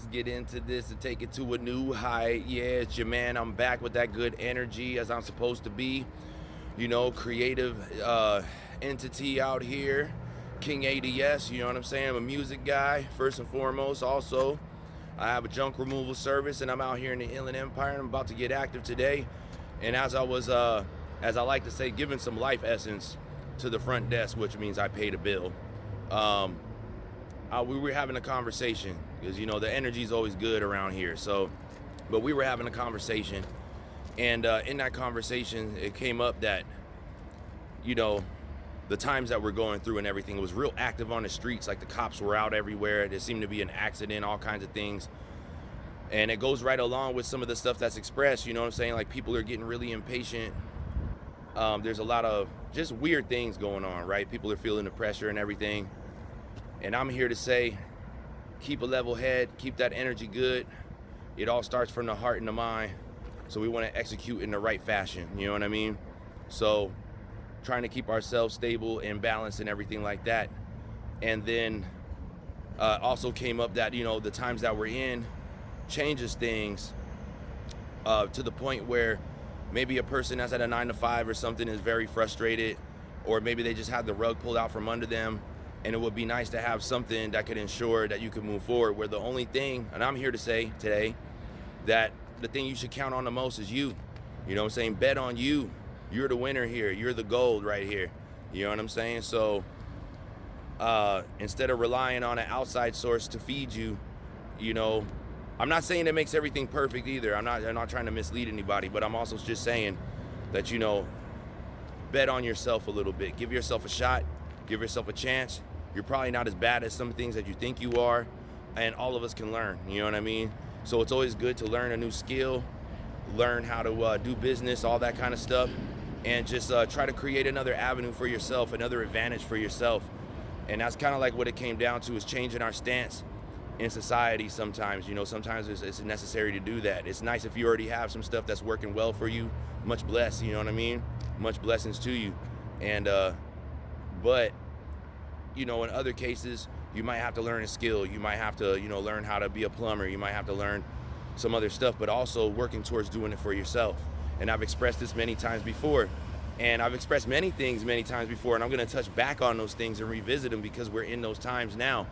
let's get into this and take it to a new height. Yeah, it's your man. I'm back with that good energy as I'm supposed to be. You know, creative entity out here. King A.D.S, you know what I'm saying? I'm a music guy, first and foremost. Also, I have a junk removal service, and I'm out here in the Inland Empire, and I'm about to get active today. And as I was, as I like to say, giving some life essence to the front desk, which means I paid a bill. We were having a conversation because, you know, the energy is always good around here. So, but we were having a conversation, and in that conversation, it came up that, you know, the times that we're going through and everything was real active on the streets. Like the cops were out everywhere. There seemed to be an accident, all kinds of things. And it goes right along with some of the stuff that's expressed, you know what I'm saying? Like people are getting really impatient. There's a lot of just weird things going on, right? People are feeling the pressure and everything. And I'm here to say, keep a level head, keep that energy good. It all starts from the heart and the mind. So we want to execute in the right fashion, you know what I mean? So trying to keep ourselves stable and balanced and everything like that. And then also came up that, you know, the times that we're in changes things to the point where maybe a person that's at a 9-to-5 or something is very frustrated, or maybe they just had the rug pulled out from under them. And it would be nice to have something that could ensure that you can move forward, where the only thing, and I'm here to say today, that the thing you should count on the most is you. You know what I'm saying? Bet on you. You're the winner here. You're the gold right here. You know what I'm saying? So instead of relying on an outside source to feed you, you know, I'm not saying it makes everything perfect either. I'm not trying to mislead anybody, but I'm also just saying that, you know, bet on yourself a little bit. Give yourself a shot. Give yourself a chance. You're probably not as bad as some things that you think you are, and all of us can learn, you know what I mean? So it's always good to learn a new skill, learn how to do business, all that kind of stuff, and just try to create another avenue for yourself, another advantage for yourself. And that's kind of like what it came down to, is changing our stance in society sometimes. You know, sometimes it's necessary to do that. It's nice if you already have some stuff that's working well for you. Much blessed, you know what I mean? Much blessings to you. And but, you know, in other cases, you might have to learn a skill. You might have to, you know, learn how to be a plumber. You might have to learn some other stuff, but also working towards doing it for yourself. And I've expressed this many times before. And I've expressed many things many times before. And I'm going to touch back on those things and revisit them because we're in those times now.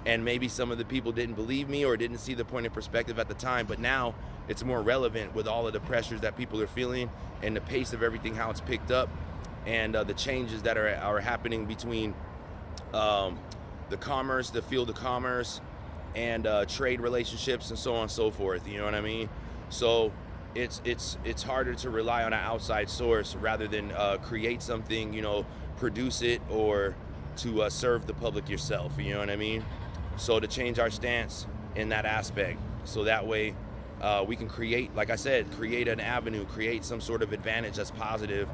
And maybe some of the people didn't believe me or didn't see the point of perspective at the time. But now it's more relevant with all of the pressures that people are feeling and the pace of everything, how it's picked up. And the changes that are happening between the commerce, the field of commerce, and trade relationships, and so on and so forth. You know what I mean? So it's harder to rely on an outside source rather than create something, you know, produce it, or to serve the public yourself. You know what I mean? So to change our stance in that aspect, so that way we can create, like I said, create an avenue, create some sort of advantage that's positive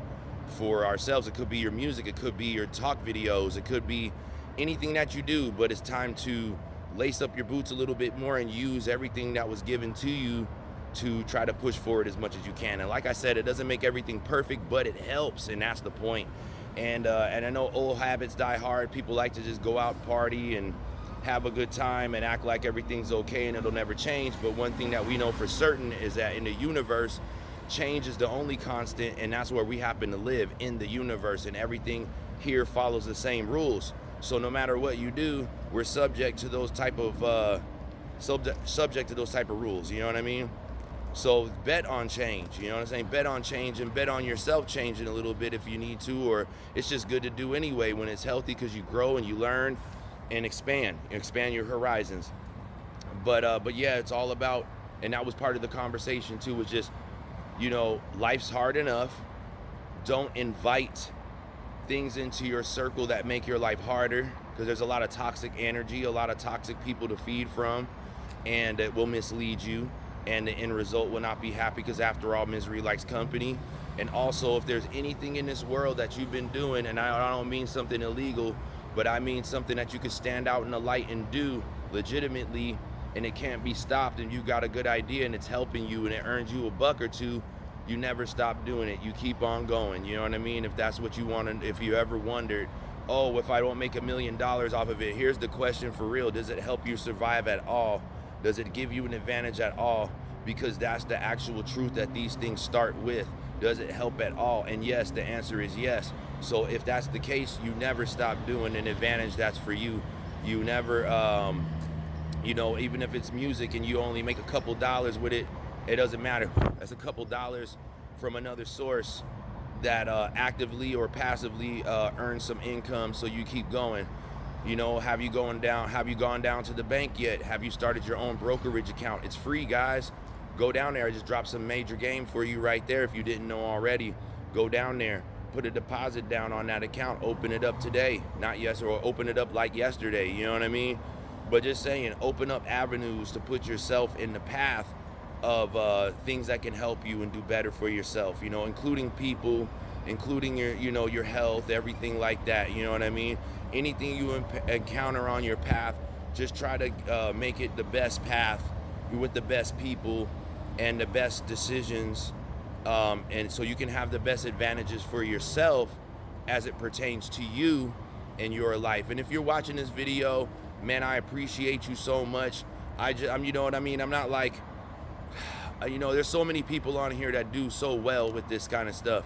for ourselves. It could be your music, it could be your talk videos, it could be anything that you do, but it's time to lace up your boots a little bit more and use everything that was given to you to try to push forward as much as you can. And like I said, it doesn't make everything perfect, but it helps, and that's the point. And I know old habits die hard. People like to just go out and party and have a good time and act like everything's okay and it'll never change. But one thing that we know for certain is that in the universe, change is the only constant, and that's where we happen to live, in the universe, and everything here follows the same rules. So no matter what you do, we're subject to those type of subject to those type of rules. You know what I mean? So bet on change. You know what I'm saying? Bet on change, and bet on yourself changing a little bit if you need to, or it's just good to do anyway when it's healthy, because you grow and you learn and expand your horizons. But yeah, it's all about, and that was part of the conversation too, was just, you know, life's hard enough. Don't invite things into your circle that make your life harder, because there's a lot of toxic energy, a lot of toxic people to feed from, and it will mislead you, and the end result will not be happy, because after all, misery likes company. And also, if there's anything in this world that you've been doing, and I don't mean something illegal, but I mean something that you could stand out in the light and do legitimately, and it can't be stopped, and you got a good idea and it's helping you and it earns you $1 or $2, you never stop doing it. You keep on going. You know what I mean? If that's what you want, and if you ever wondered, oh, if I don't make $1 million off of it, here's the question for real: does it help you survive at all? Does it give you an advantage at all? Because that's the actual truth that these things start with. Does it help at all? And yes, the answer is yes. So if that's the case, you never stop doing an advantage that's for you. You never, even if it's music and you only make a couple dollars with it, it doesn't matter. That's a couple dollars from another source that actively or passively earns some income, so you keep going. Have you gone down to the bank yet? Have you started your own brokerage account? It's free, guys. Go down there. I just dropped some major game for you right there. If you didn't know already, go down there, put a deposit down on that account, open it up today, not yesterday, or open it up like yesterday. You know what I mean? But just saying, open up avenues to put yourself in the path of things that can help you and do better for yourself, including people, including your health, everything like that. You know what I mean? Anything you encounter on your path, just try to make it the best path with the best people and the best decisions, and so you can have the best advantages for yourself as it pertains to you and your life. And if you're watching this video, man, I appreciate you so much. I'm you know what I mean? I'm not like, there's so many people on here that do so well with this kind of stuff.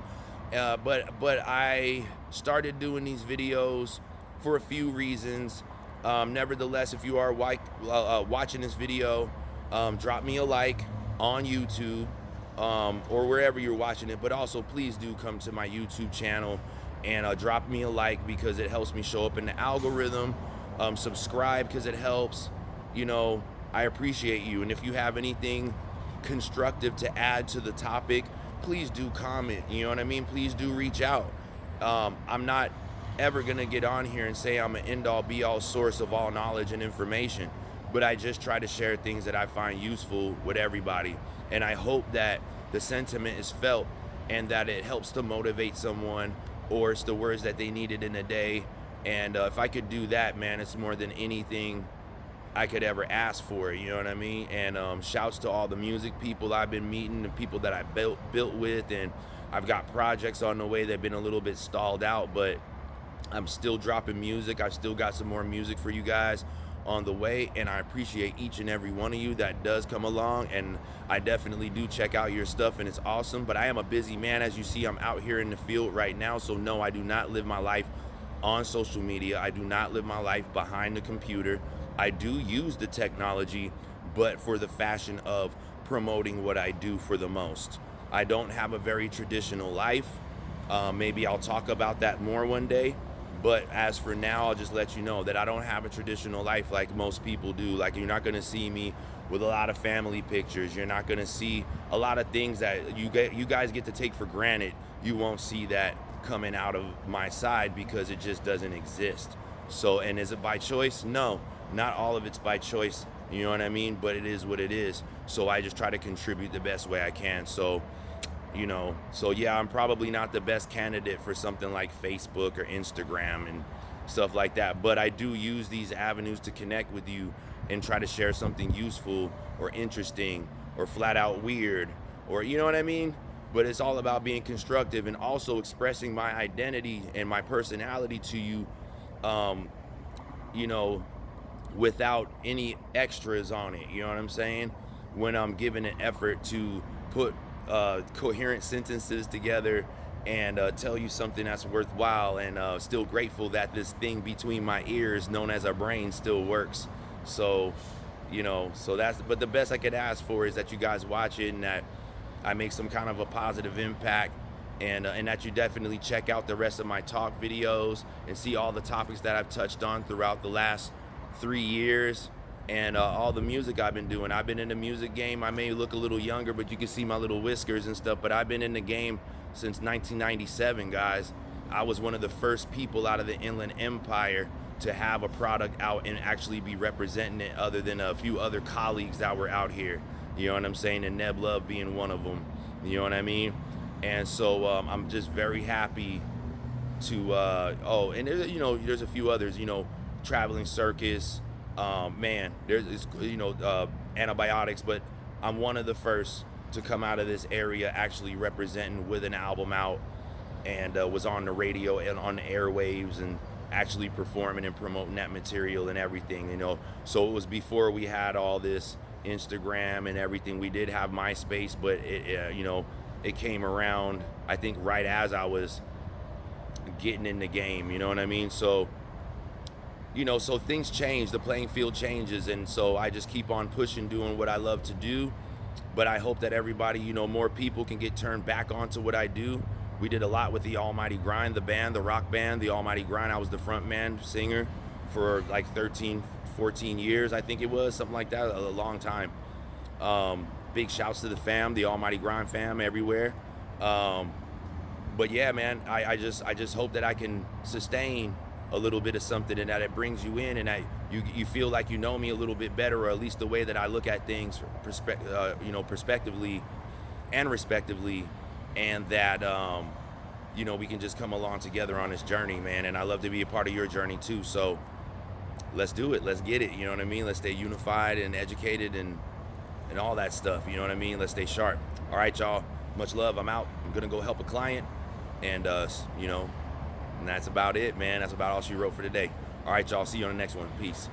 But I started doing these videos for a few reasons. Nevertheless, if you are watching this video, drop me a like on YouTube or wherever you're watching it. But also, please do come to my YouTube channel and drop me a like, because it helps me show up in the algorithm. Subscribe, because it helps. I appreciate you. And if you have anything constructive to add to the topic, please do comment. You know what I mean? Please do reach out. I'm not ever gonna get on here and say I'm an end-all be-all source of all knowledge and information, but I just try to share things that I find useful with everybody, and I hope that the sentiment is felt and that it helps to motivate someone, or it's the words that they needed in a day. And if I could do that, man, it's more than anything I could ever ask for. You know what I mean? And shouts to all the music people I've been meeting, the people that I built with, and I've got projects on the way that have been a little bit stalled out, but I'm still dropping music. I've still got some more music for you guys on the way, and I appreciate each and every one of you that does come along, and I definitely do check out your stuff, and it's awesome. But I am a busy man. As you see, I'm out here in the field right now, so no, I do not live my life on social media. I do not live my life behind the computer. I do use the technology, but for the fashion of promoting what I do for the most. I don't have a very traditional life. Maybe I'll talk about that more one day. But as for now, I'll just let you know that I don't have a traditional life like most people do. Like, you're not going to see me with a lot of family pictures. You're not going to see a lot of things that you guys get to take for granted. You won't see that coming out of my side, because it just doesn't exist. So, and is it by choice? No, not all of it's by choice. You know what I mean? But it is what it is. So I just try to contribute the best way I can. So, yeah, I'm probably not the best candidate for something like Facebook or Instagram and stuff like that, but I do use these avenues to connect with you and try to share something useful or interesting or flat out weird, or you know what I mean? But it's all about being constructive and also expressing my identity and my personality to you, without any extras on it. You know what I'm saying? When I'm giving an effort to put coherent sentences together and tell you something that's worthwhile, and still grateful that this thing between my ears known as our brain still works. So but the best I could ask for is that you guys watch it, and that I make some kind of a positive impact, and that you definitely check out the rest of my talk videos and see all the topics that I've touched on throughout the last 3 years. And all the music I've been doing. I've been in the music game. I may look a little younger, but you can see my little whiskers and stuff. But I've been in the game since 1997, guys. I was one of the first people out of the Inland Empire to have a product out and actually be representing it, other than a few other colleagues that were out here. You know what I'm saying? And Neb Love being one of them. You know what I mean? And so I'm just very happy to, and there's a few others, Traveling Circus. Man, there's Antibiotics, but I'm one of the first to come out of this area actually representing with an album out, and was on the radio and on the airwaves and actually performing and promoting that material and everything. So it was before we had all this Instagram and everything. We did have MySpace, but it came around, I think, right as I was getting in the game, you know what I mean? So, so things change, the playing field changes, and so I just keep on pushing, doing what I love to do. But I hope that everybody, more people can get turned back onto what I do. We did a lot with the Almighty Grind, the band, the rock band, the Almighty Grind. I was the front man singer for like 13, 14 years, I think it was, something like that, a long time. Big shouts to the fam, the Almighty Grind fam everywhere. But yeah, man, I just hope that I can sustain a little bit of something, and that it brings you in, and that you feel like you know me a little bit better, or at least the way that I look at things, perspectively and respectively, and that we can just come along together on this journey, man. And I love to be a part of your journey too. So let's do it. Let's get it. You know what I mean? Let's stay unified and educated and all that stuff. You know what I mean? Let's stay sharp. All right, y'all. Much love. I'm out. I'm gonna go help a client, and and that's about it, man. That's about all she wrote for today. All right, y'all. See you on the next one. Peace.